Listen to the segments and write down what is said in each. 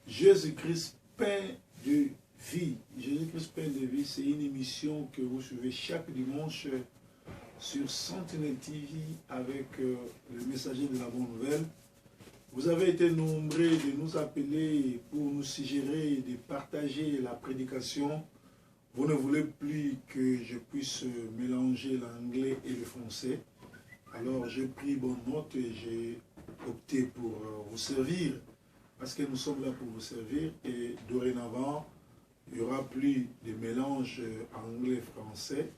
Jésus-Christ, pain de vie. Jésus-Christ, pain de vie, c'est une émission que vous suivez chaque dimanche sur Sentinelle TV avec le messager de la bonne nouvelle. Vous avez été nombreux de nous appeler pour nous suggérer et de partager la prédication. Vous ne voulez plus que je puisse mélanger l'anglais et le français. Alors j'ai pris bonne note et j'ai opté pour vous servir. Parce que nous sommes là pour vous servir et dorénavant, il n'y aura plus de mélange anglais-français.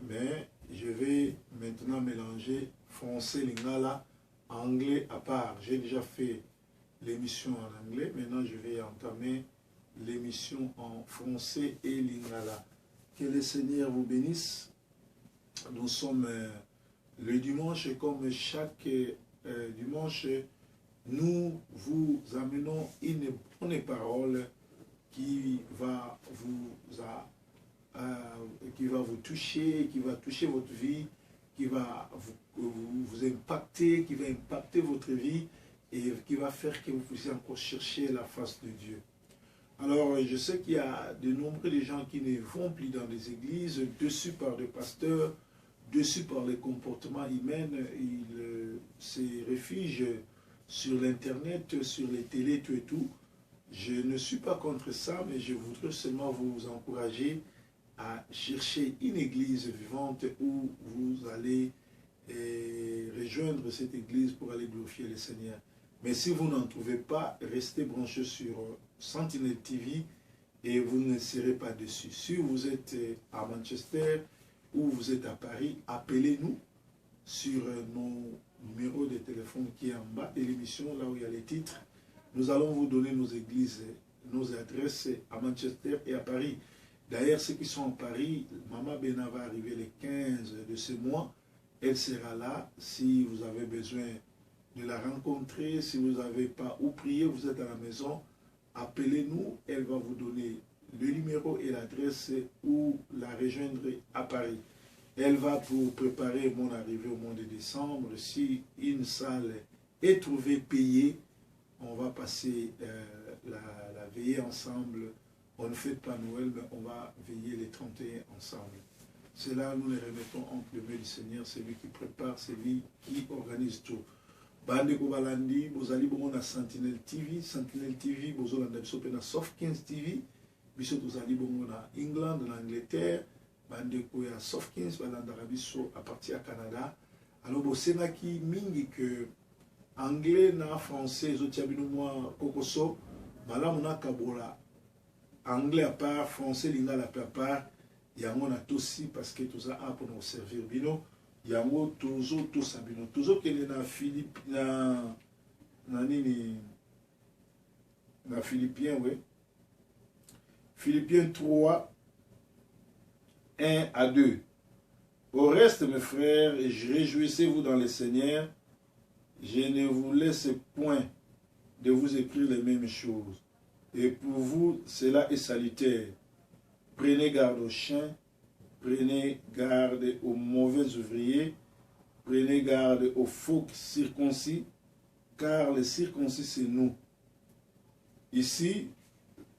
Mais je vais maintenant mélanger français-lingala, anglais à part. J'ai déjà fait l'émission en anglais. Maintenant, je vais entamer l'émission en français et lingala. Que le Seigneur vous bénisse. Nous sommes le dimanche et comme chaque dimanche, nous vous amenons une bonne parole qui va vous toucher, qui va toucher votre vie, qui va vous impacter, qui va impacter votre vie et qui va faire que vous puissiez encore chercher la face de Dieu. Alors, je sais qu'il y a de nombreux gens qui ne vont plus dans les églises, dessus par des pasteurs, dessus par les comportements humains, ils se réfugient sur l'internet, sur les télés, tout et tout. Je ne suis pas contre ça, mais je voudrais seulement vous encourager à chercher une église vivante où vous allez rejoindre cette église pour aller glorifier le Seigneur. Mais si vous n'en trouvez pas, restez branchés sur Sentinelle TV et vous ne serez pas dessus. Si vous êtes à Manchester ou vous êtes à Paris, appelez-nous sur nos numéros de téléphone qui est en bas de l'émission, là où il y a les titres. Nous allons vous donner nos églises, nos adresses à Manchester et à Paris. D'ailleurs, ceux qui sont en Paris, Maman Bena va arriver le 15 de ce mois. Elle sera là si vous avez besoin de la rencontrer. Si vous n'avez pas où prier, vous êtes à la maison, appelez-nous. Elle va vous donner le numéro et l'adresse où la rejoindre à Paris. Elle va pour préparer mon arrivée au mois de décembre. Si une salle est trouvée payée, on va passer la veillée ensemble. On ne fête pas Noël, mais on va veiller les 31 ensemble. Cela, nous les remettons entre les mains du Seigneur, c'est lui qui prépare, c'est lui qui organise tout. Bande Kobalandi, vous allez bon à Sentinelle TV, vous allez na Sofkins TV, vous allez bon à England, en Angleterre, bande Koya Sofkins, à partir à Canada. Alors, vous savez qui mingi que anglais na français, zo tiabino moi kokoso, malamuna kabola. Anglais à part, français, lingala à part, il y a un aussi parce que tout ça a pour nous servir. Bino, il y a un toujours tout ça. Bino, toujours qu'il y a Philippiens, oui. Philippiens 3, 1 à 2. Au reste, mes frères, réjouissez-vous dans le Seigneur. Je ne vous laisse point de vous écrire les mêmes choses. Et pour vous, cela est salutaire. Prenez garde aux chiens, prenez garde aux mauvais ouvriers, prenez garde aux faux circoncis, car les circoncis, c'est nous. Ici,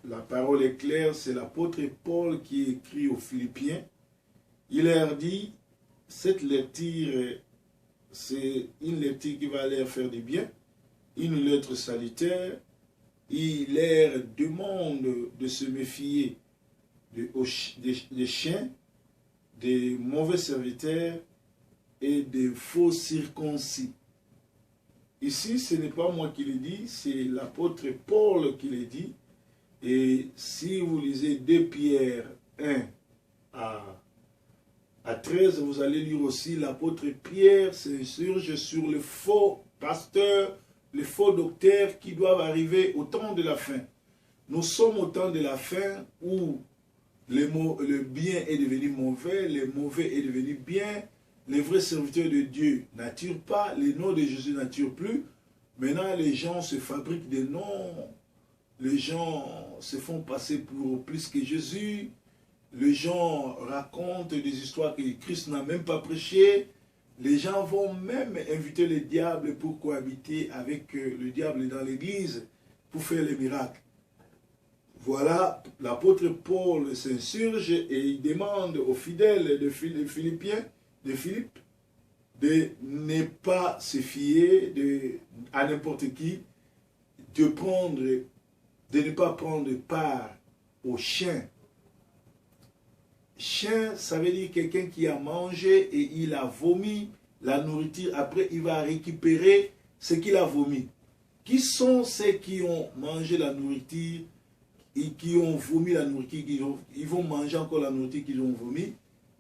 la parole est claire, c'est l'apôtre Paul qui écrit aux Philippiens. Il leur dit, cette lecture, c'est une lecture qui va leur faire du bien, une lettre salutaire. Il leur demande de se méfier des chiens, des mauvais serviteurs et des faux circoncis. Ici, ce n'est pas moi qui le dis, c'est l'apôtre Paul qui le dit. Et si vous lisez 2 Pierre 1 à 13, vous allez lire aussi l'apôtre Pierre s'insurge sur le faux pasteur, les faux docteurs qui doivent arriver au temps de la fin. Nous sommes au temps de la fin où le bien est devenu mauvais, le mauvais est devenu bien, les vrais serviteurs de Dieu n'attirent pas, les noms de Jésus n'attirent plus. Maintenant, les gens se fabriquent des noms, les gens se font passer pour plus que Jésus, les gens racontent des histoires que Christ n'a même pas prêchées. Les gens vont même inviter le diable pour cohabiter avec le diable dans l'église, pour faire les miracles. Voilà, l'apôtre Paul s'insurge et il demande aux fidèles de Philippe, de ne pas se fier à n'importe qui, de ne pas prendre part aux chiens. Chien, ça veut dire quelqu'un qui a mangé et il a vomi la nourriture. Après, il va récupérer ce qu'il a vomi. Qui sont ceux qui ont mangé la nourriture et qui ont vomi la nourriture, ils vont manger encore la nourriture qu'ils ont vomi?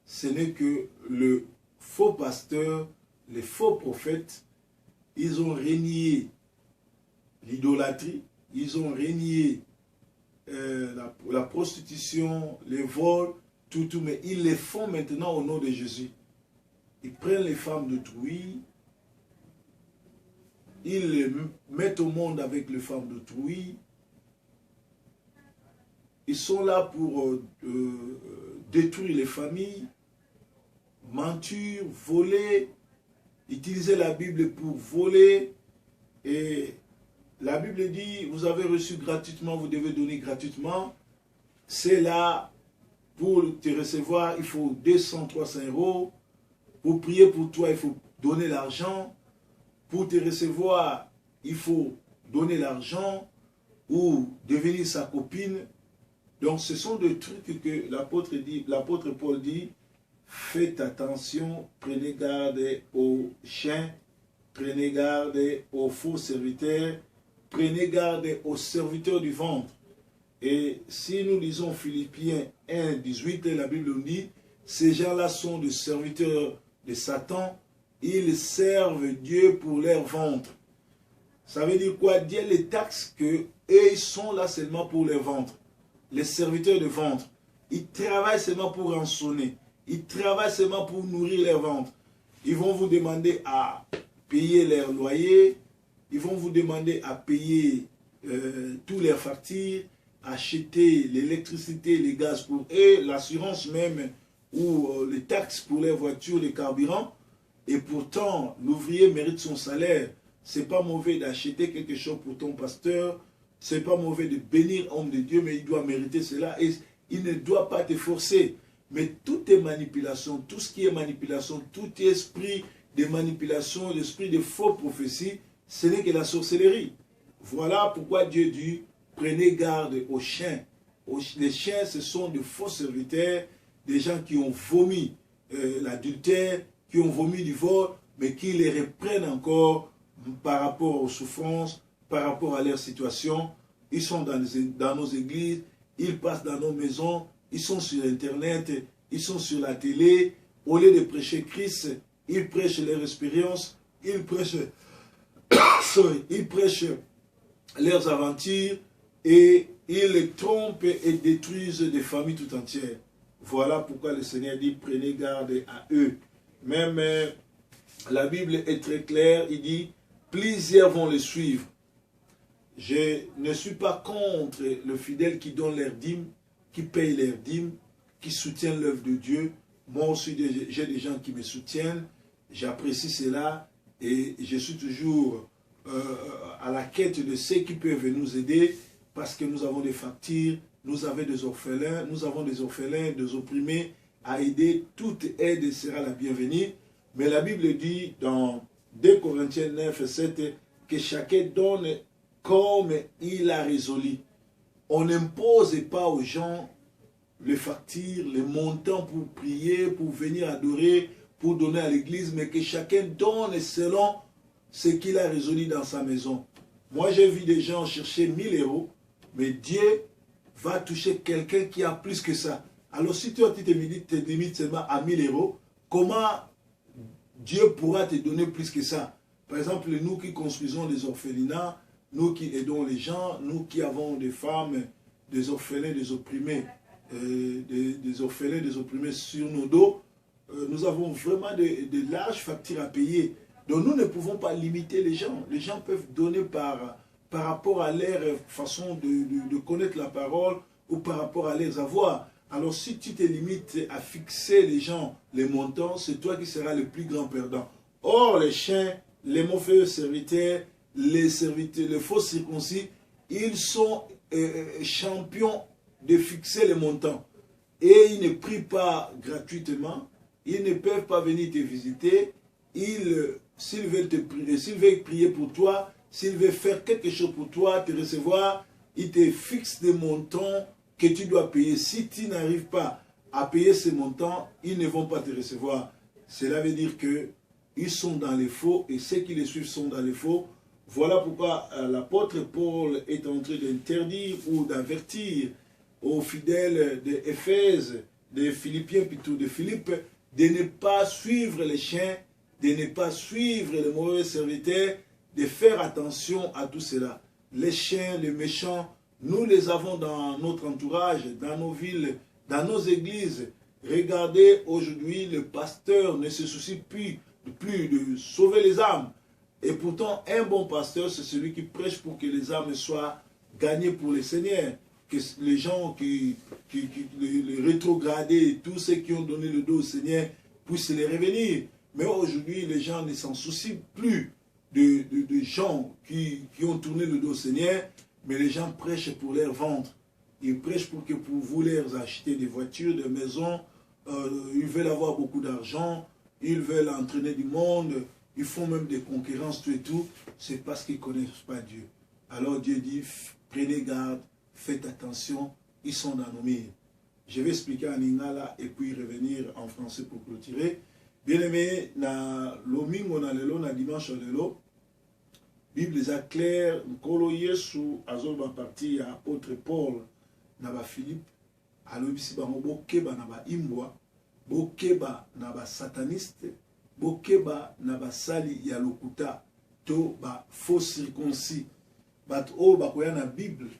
Ce n'est que le faux pasteur, les faux prophètes. Ils ont renié l'idolâtrie, ils ont renié la prostitution, les vols, tout, mais ils les font maintenant au nom de Jésus. Ils prennent les femmes d'autrui, ils les mettent au monde avec les femmes d'autrui. Ils sont là pour détruire les familles, mentir, voler, utiliser la Bible pour voler. Et la Bible dit, vous avez reçu gratuitement, vous devez donner gratuitement. C'est là, pour te recevoir, il faut 200, 300 €. Pour prier pour toi, il faut donner l'argent. Pour te recevoir, il faut donner l'argent ou devenir sa copine. Donc ce sont des trucs que l'apôtre Paul dit, faites attention, prenez garde aux chiens, prenez garde aux faux serviteurs, prenez garde aux serviteurs du ventre. Et si nous lisons Philippiens 1, 18, la Bible nous dit, ces gens-là sont des serviteurs de Satan, ils servent Dieu pour leur ventre. Ça veut dire quoi? Dieu les taxe que eux, ils sont là seulement pour leur ventre. Les serviteurs de ventre, ils travaillent seulement pour rançonner. Ils travaillent seulement pour nourrir leur ventre. Ils vont vous demander à payer leur loyer. Ils vont vous demander à payer tous leurs factures, acheter l'électricité, les gaz pour eux, l'assurance même, ou les taxes pour les voitures, les carburants. Et pourtant, l'ouvrier mérite son salaire. C'est pas mauvais d'acheter quelque chose pour ton pasteur. C'est pas mauvais de bénir homme de Dieu, mais il doit mériter cela. Et il ne doit pas te forcer. Mais toute manipulation, tout ce qui est manipulation, tout esprit de manipulation, l'esprit de faux prophétie, ce n'est que la sorcellerie. Voilà pourquoi Dieu dit, prenez garde aux chiens. Les chiens, ce sont de faux serviteurs, des gens qui ont vomi l'adultère, qui ont vomi du vol, mais qui les reprennent encore par rapport aux souffrances, par rapport à leur situation. Ils sont dans nos églises, ils passent dans nos maisons, ils sont sur Internet, ils sont sur la télé. Au lieu de prêcher Christ, ils prêchent leur expérience, ils prêchent leurs aventures et ils les trompent et détruisent des familles tout entières. Voilà pourquoi le Seigneur dit, prenez garde à eux. Même la Bible est très claire, il dit, plusieurs vont les suivre. Je ne suis pas contre le fidèle qui donne leurs dîmes, qui paye leurs dîmes, qui soutient l'œuvre de Dieu. Moi aussi, j'ai des gens qui me soutiennent, j'apprécie cela et je suis toujours à la quête de ceux qui peuvent nous aider parce que nous avons des factures, nous avons des orphelins, des opprimés à aider. Toute aide sera la bienvenue. Mais la Bible dit dans 2 Corinthiens 9, 7 que chacun donne comme il a résolu. On n'impose pas aux gens les factures, les montants pour prier, pour venir adorer, pour donner à l'église, mais que chacun donne selon ce qu'il a résolu dans sa maison. Moi, j'ai vu des gens chercher 1000 €, mais Dieu va toucher quelqu'un qui a plus que ça. Alors, si toi, tu te limites seulement à 1000 €, comment Dieu pourra te donner plus que ça? Par exemple, nous qui construisons des orphelinats, nous qui aidons les gens, nous qui avons des femmes, des orphelins, des opprimés, des orphelins, des opprimés sur nos dos, nous avons vraiment de larges factures à payer. Donc nous ne pouvons pas limiter les gens. Les gens peuvent donner par rapport à leur façon de connaître la parole ou par rapport à leurs avoirs. Alors si tu te limites à fixer les gens, les montants, c'est toi qui seras le plus grand perdant. Or les chiens, les mauvais serviteurs, les faux circoncis, ils sont champions de fixer les montants. Et ils ne prient pas gratuitement, ils ne peuvent pas venir te visiter. S'ils veulent te prier, s'ils veulent prier pour toi, s'ils veulent faire quelque chose pour toi, te recevoir, ils te fixent des montants que tu dois payer. Si tu n'arrives pas à payer ces montants, ils ne vont pas te recevoir. Cela veut dire qu'ils sont dans les faux et ceux qui les suivent sont dans les faux. Voilà pourquoi l'apôtre Paul est en train d'interdire ou d'avertir aux fidèles d'Éphèse, des Philippiens plutôt de Philippe, de ne pas suivre les chiens, de ne pas suivre les mauvais serviteurs, de faire attention à tout cela. Les chiens, les méchants, nous les avons dans notre entourage, dans nos villes, dans nos églises. Regardez, aujourd'hui, le pasteur ne se soucie plus de sauver les âmes. Et pourtant, un bon pasteur, c'est celui qui prêche pour que les âmes soient gagnées pour le Seigneur. Que les gens les rétrogradés, tous ceux qui ont donné le dos au Seigneur, puissent les revenir. Mais aujourd'hui, les gens ne s'en soucient plus de gens qui ont tourné le dos au Seigneur, mais les gens prêchent pour leur ventre. Ils prêchent pour vous leur acheter des voitures, des maisons. Ils veulent avoir beaucoup d'argent. Ils veulent entraîner du monde. Ils font même des concurrences, tout et tout. C'est parce qu'ils ne connaissent pas Dieu. Alors Dieu dit, prenez garde, faites attention, ils sont dans nos mires. Je vais expliquer en lingala et puis revenir en français pour clôturer. Bien aimé, na lomingo na lelo, na dimanche lelo, Bible est claire, Nkolo Yesu, azoba parti à apôtre Paul, na ba Philippe, alobisi bango bokeba na ba imbwa, bokeba na ba sataniste, bokeba na ba sali ya lokuta, to ba faux circoncis, bato o bakoya na Bible,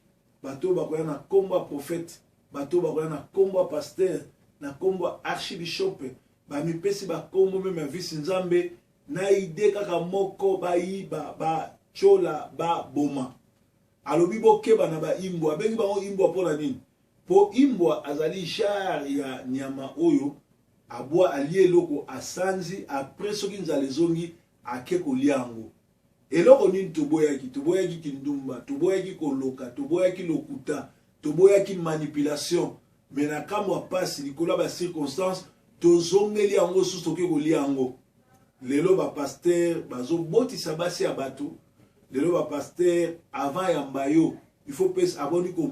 bato bakoya na komba prophète, bato bakoya na komba pasteur, na komba archibishop, ba mipesi ba kombo même visi nzambe, na ide kaka moko ba iba ba chola ba boma. Alobi bokeba na ba imbwa, bengi bango imbwa pona nini? Po imbwa azali char ya nyama oyo, abwa alie loko asanzi, après soki nzale zongi, ake koliango. Eloko nini toboyaki kindumba, toboyaki koloka, toboyaki lokuta, toboyaki manipulation. Mais na kamwa pasi, likola ba circonstance, tozongeli yango susu toke koliango. Lelo ba pasteur, bazo botisa basi ya bato. Lelo ba pasteur, avant ya mbayo, il faut pesa aboni ko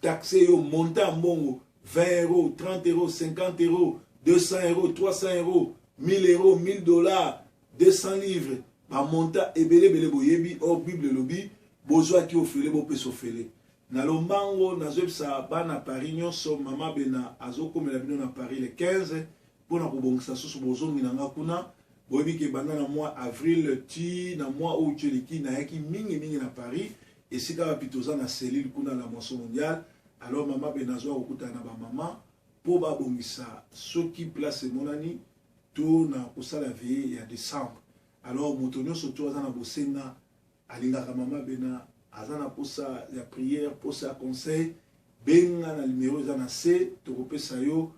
taxer yo montant mbongo 20 €, 30 €, 50 €, 200 €, 300 €, 1000 €, 1000 $, 200 livres. Ba montant ebele bele boyebi or Bible lobi bozwa ki ofele bo peso fele. Na lombango nazobisa bana Paris nyonso mama bena azokomela bino na Paris le 15 pona kobongisa susu bozongi na ngakuna boyebi ke banda na mois avril ti na mois ou tcheliki na yaki mingi na Paris et sika bapitoza na cellule kuna la moisson mondiale. Alors mama bena zo okuta na ba mama po ba bongisa soki place monani to na kosala veille ya décembre. Alors motonyo soto azana bosenga alingaka mama bena azana posa ya prière posa ya conseil benga na numéro azana C tokopesa yo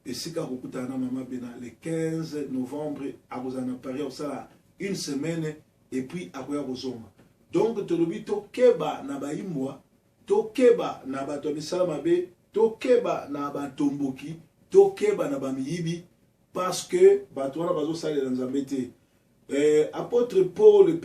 esika kokuta na mama bena le 15 novembre akozana Paris osala une semaine et puis akoya kozonga. Donc tolobi tokeba na baimbwa, tokeba na bato bisala mabe, tokeba na batomboki, tokeba na bamiyibi parce que bato wana bazo sala na nzambe te. Apôtre Paul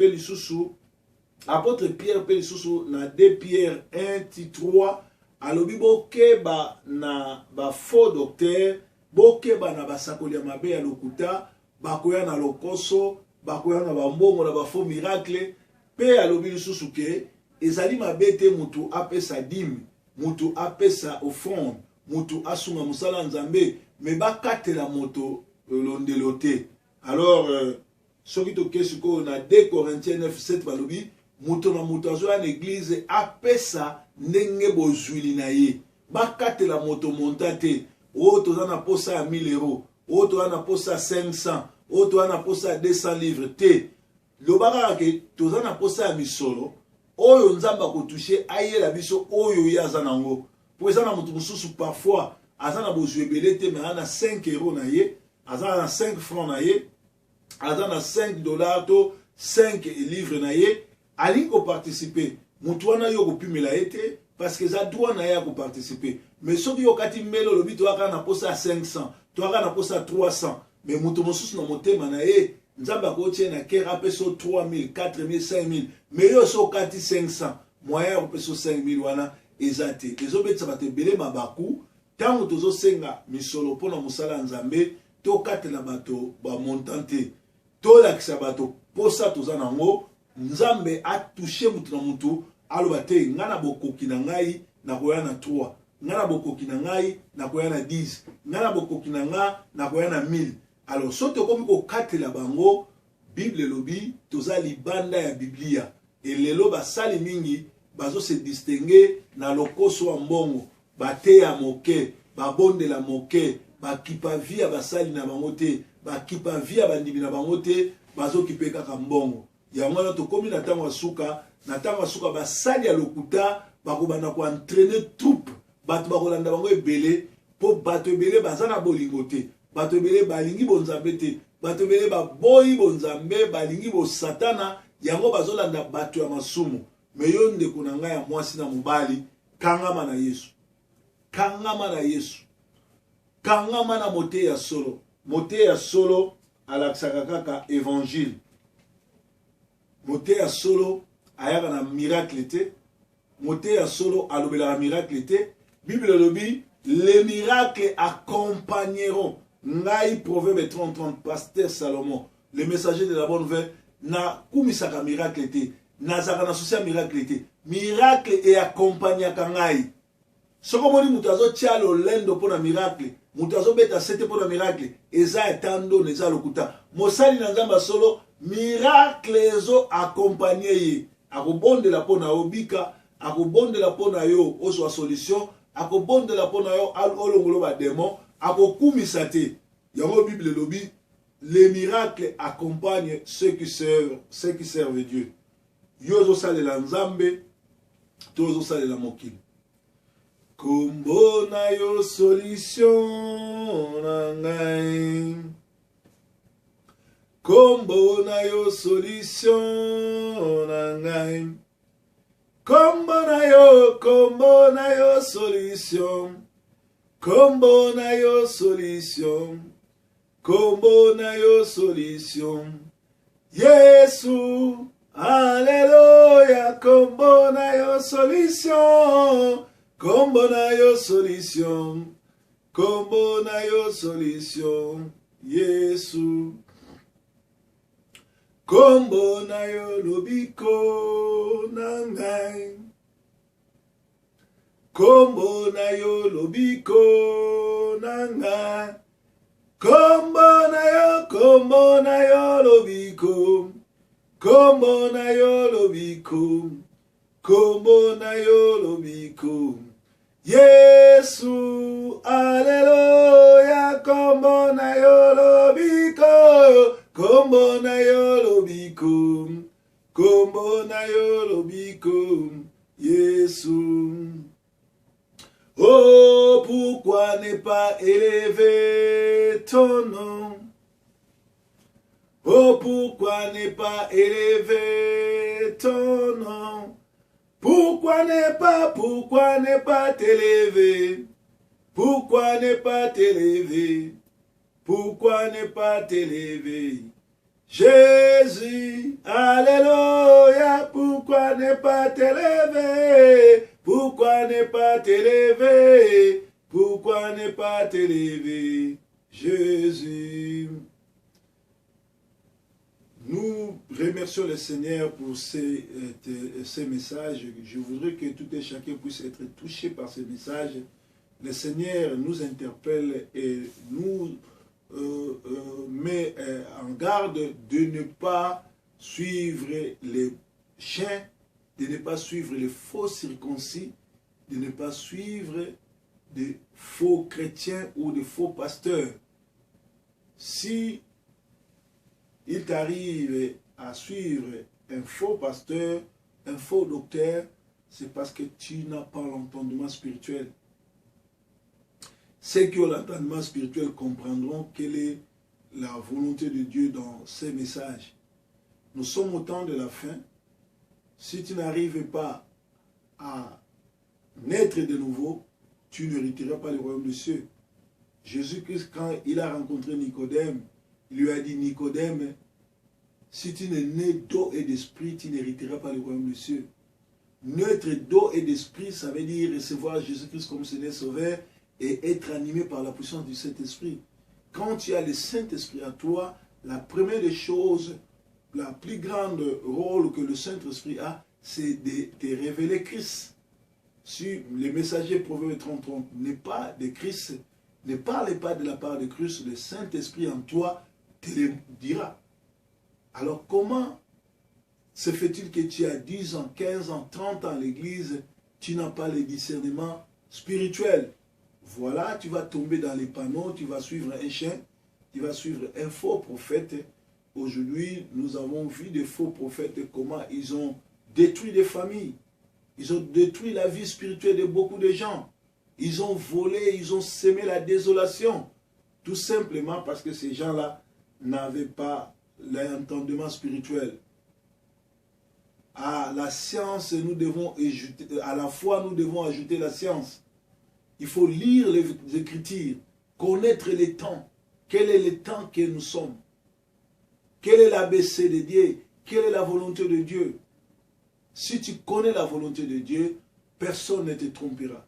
apôtre Pierre Pelisusu na 2 Pierre 1:3 alobi bokeba na ba faux docteur, bokeba na basakoli ya mabe ya lokuta, bakoya na lokoso, bakoya na bambongo na ba faux miracle, pe alobi lisusu ke ezali mabe te mutu apesa dîme, mutu apesa offrande, mutu asunga musala nzambe, me bakatela moto londelo te. Alors soki to kesuko na 2 Corinthiens 9:7 balobi muto na muto azo ya église apesa ndenge bozwili na ye bakatela moto monta te o toza na posa ya 1000 €, o toza na posa ya 500, o toza na posa ya 200 livres te. Lobaka ke toza na posa ya misolo oyo nzambe akotouche ayela biso oyo ye aza nango. Po eza na moto mosusu parfois aza na bozwi ebele te, me aza na 5 € na ye, aza na 5 francs na ye, aza na 5 $ to 5 livres na ye, alingi ko participer, mutu wana yo kopimela ete parce que za droit na ya ko participer mais soki yo kati mbelo lobi to aka na posa 500 to aka na posa 300 mais mutu mosusu na motema na ye nzamba ko tie na kera apeso 3000 4000 5000 mais yo so kati 500 moyen ko peso 5000 wana ezate ezobetsa bato ebele mabaku tango tozo senga misolo pona musala nzambe to katela bato ba montante to lakisa bato posa toza nango nzambe a touché mutu na mutu aloba te ngana bokoki na ngai na koya na 3 ngana bokoki na ngai na koya na 10 ngana bokoki na nga na koya na 1000 alors soki okomi kokatela bango bible lobi toza libanda ya biblia elelo basali mingi bazo se distinguer na lokoso wa mbongo bateya moke babondela moke bakipa via basali na bango te bakipa via bandimi na bango te bazokipe kaka mbongo yango wana tokomi na ntango ya suka na ntango ya suka basali ya lokuta bakobanda koentraîner troupe bato bakolanda bango ebele mpo bato ebele baza na bolingo te bato ebele balingi bonzambe te bato ebele baboyi bonzambe balingi bosatana yango bazolanda bato ya masumu me yo ndeko na ngai ya mwasi na mobali kangama na yesu kangama na yesu kangama na mote ya solo mote ya solo alakisaka kaka évangile mote ya solo ayaka na miracle te mote ya solo alobelaka miracle te bible lobi les miracles accompagneront ngai proverbe 30 pasteur Salomon le messager de la bonne nouvelle na kumisaka miracle te nazaka na susi ya miracle te miracle e accompagnaka ngai soko moni mutu azotia lolendo mpo na miracle mutu azobeta sete mpo na miracle eza etando neza lokuta mosali na nzambe solo miracle ezo accompagner ye akobondela mpo na yo bika akobondela mpo na yo ozwa solution akobondela mpo na yo olongolo bademon akokumisa te yango bible lobi les miracles accompagnent ceux qui servent Dieu yo ozosalela nzambe to ozosalela mokili kombo na yo solution na ngai kombo na yo solution na ngai kombo na yo solution kombo na yo solution kombo na yo solution Yesu Alléluia kombo na yo solution kombo na yo solution kombo na yo solution Yesu kombo na yo lobiko na ngai kombo na yo lobiko na ngai kombo na yo lobiko kombo na yo lobiko kombo na yo lobiko Yesu Alléluia kombo na yo lobiko kombo na yo lobiko kombo na yo lobiko Yesu. Oh, pourquoi ne pas élever ton nom? Oh, pourquoi ne pas élever ton nom? Pourquoi ne pas t'élever? Pourquoi ne pas t'élever? Pourquoi ne pas t'élever? Jésus, Alléluia, pourquoi ne pas t'élever? Pourquoi ne pas t'élever? Pourquoi ne pas t'élever? Jésus. Nous remercions le Seigneur pour ces messages. Je voudrais que tout et chacun puisse être touché par ces messages. Le Seigneur nous interpelle et nous met en garde de ne pas suivre les chiens, de ne pas suivre les faux circoncis, de ne pas suivre des faux chrétiens ou des faux pasteurs. Si il t'arrive à suivre un faux pasteur, un faux docteur, c'est parce que tu n'as pas l'entendement spirituel. Ceux qui ont l'entendement spirituel comprendront quelle est la volonté de Dieu dans ces messages. Nous sommes au temps de la fin. Si tu n'arrives pas à naître de nouveau, tu n'hériteras pas le royaume des cieux. Jésus-Christ, quand il a rencontré Nicodème, il lui a dit, Nicodème, si tu n'es né d'eau et d'esprit, tu n'hériteras pas le royaume des cieux. Naître d'eau et d'esprit, ça veut dire recevoir Jésus-Christ comme Seigneur Sauveur et être animé par la puissance du Saint-Esprit. Quand tu as le Saint-Esprit à toi, la première des choses, la plus grande rôle que le Saint-Esprit a, c'est de te révéler Christ. Si le messager Proverbe 30 n'est pas de Christ, ne parle pas de la part de Christ, le Saint-Esprit en toi te le dira. Alors comment se fait-il que tu as 10 ans, 15 ans, 30 ans à l'église, tu n'as pas le discernement spirituel? Voilà, tu vas tomber dans les panneaux, tu vas suivre un chien, tu vas suivre un faux prophète. Aujourd'hui, nous avons vu des faux prophètes, comment ils ont détruit des familles. Ils ont détruit la vie spirituelle de beaucoup de gens. Ils ont volé, ils ont semé la désolation. Tout simplement parce que ces gens-là n'avaient pas l'entendement spirituel. À la science, nous devons ajouter, à la foi, nous devons ajouter la science. Il faut lire les Écritures, connaître les temps. Quel est le temps que nous sommes? Quel est l'ABC de Dieu? Quelle est la volonté de Dieu? Si tu connais la volonté de Dieu, personne ne te trompera.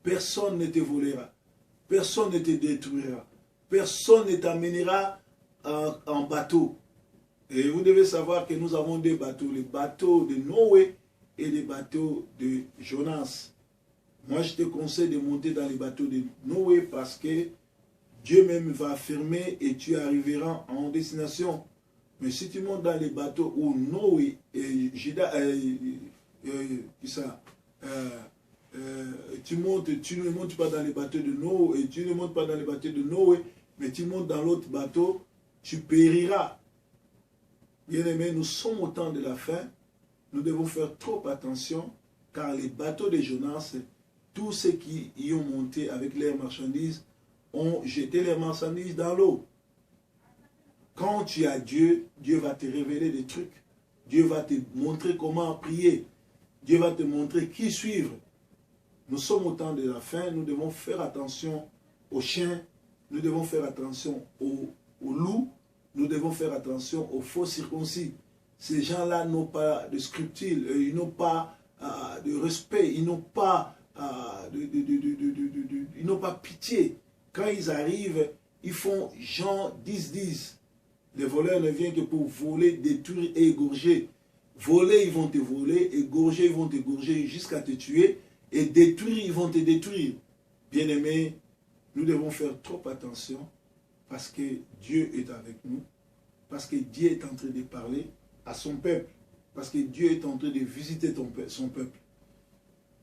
Personne ne te volera. Personne ne te détruira. Personne ne t'amènera en bateau. Et vous devez savoir que nous avons des bateaux. Les bateaux de Noé et les bateaux de Jonas. Moi, je te conseille de monter dans les bateaux de Noé parce que Dieu même va fermer et tu arriveras en destination. Mais si tu montes dans les bateaux où Noé et tu ne montes pas dans les bateaux de Noé, et tu ne montes pas dans les bateaux de Noé, mais tu montes dans l'autre bateau, tu périras. Bien-aimés, nous sommes au temps de la fin. Nous devons faire trop attention, car les bateaux de Jonas, tous ceux qui y ont monté avec leurs marchandises, ont jeté leurs marchandises dans l'eau. Quand tu as Dieu, Dieu va te révéler des trucs. Dieu va te montrer comment prier. Dieu va te montrer qui suivre. Nous sommes au temps de la fin. Nous devons faire attention aux chiens. Nous devons faire attention aux loups. Nous devons faire attention aux faux circoncis. Ces gens-là n'ont pas de scrupules. Ils n'ont pas de respect. Ils n'ont pas, ils n'ont pas pitié. Quand ils arrivent, ils font Jean 10-10. Les voleurs ne viennent que pour voler, détruire et égorger. Voler, ils vont te voler. Égorger, ils vont t'égorger jusqu'à te tuer. Et détruire, ils vont te détruire. Bien-aimés, nous devons faire trop attention parce que Dieu est avec nous. Parce que Dieu est en train de parler à son peuple. Parce que Dieu est en train de visiter son peuple.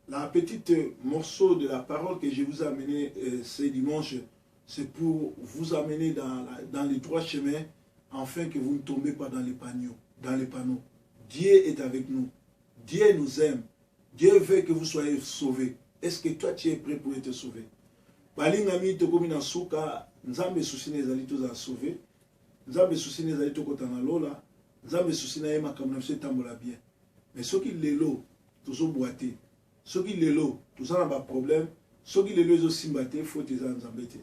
La petite morceau de la parole que je vous ai amené ce dimanche, c'est pour vous amener dans les droits chemins, afin que vous ne tombez pas dans les panneaux. Dieu est avec nous. Dieu nous aime. Dieu veut que vous soyez sauvés. Est-ce que toi tu es prêt pour être sauvé? Balingami tokomi na suka, nzambe susine ezali toza sauvé. Nzambe susine ezali tokotana lola. Nzambe susine yema kamna mse tambola bien. Mais soki lelo tozo boité. Soki lelo toza na ba problème. Soki lelo ezo simbate faut eza nzambe te.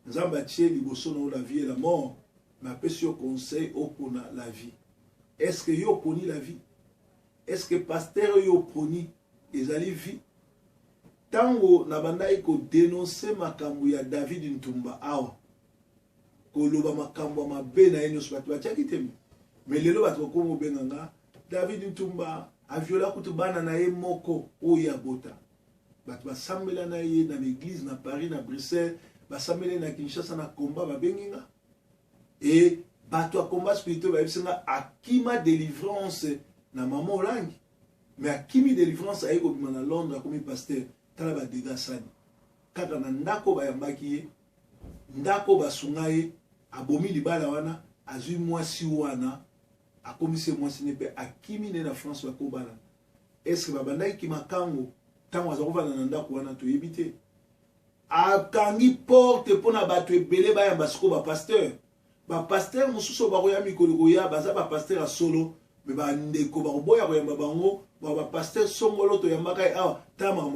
Nzambe atie liboso na la vie et la mort. Mais après ce conseil pour la vie. Est-ce que yo poni la vie? Est-ce que pasteur yo poni ezali vie? Tango na bandai ko dénoncer makambo ya David Ntumba awa. Ko loba makambo mabe na eno swatu bachaki temi. Mais lelo batko komo benganga David Ntumba a viola kutu bana na ye moko oya bota. Bat basambela na ye na l'église na Paris na Bruxelles, basambela na Kinshasa na combat ba benginga. Et bato a combat spirituel ba bisenga akima délivrance na maman olangi. Mais akimi délivrance aye ko bima na Londres comme pasteur. Tala ba dégâts sani. Kaka na ndako ba yambaki ye, ndako ba sungaye, abomi libala wana, azui mwasi wana, akomise mwasi nepe akimi ne na France ba kobana. Est-ce que babandaki ki makango tango azakovana na ndako wana to yebite? Akangi porte pona bato ebele ba yamba siko ba pasteur. Ba pasteur mususu ba koya mikolo koya baza ba pasteur a solo, mais ba ndeko ba koboya koyamba bango bon, pasteur Songolo, to yamaka, ah, tama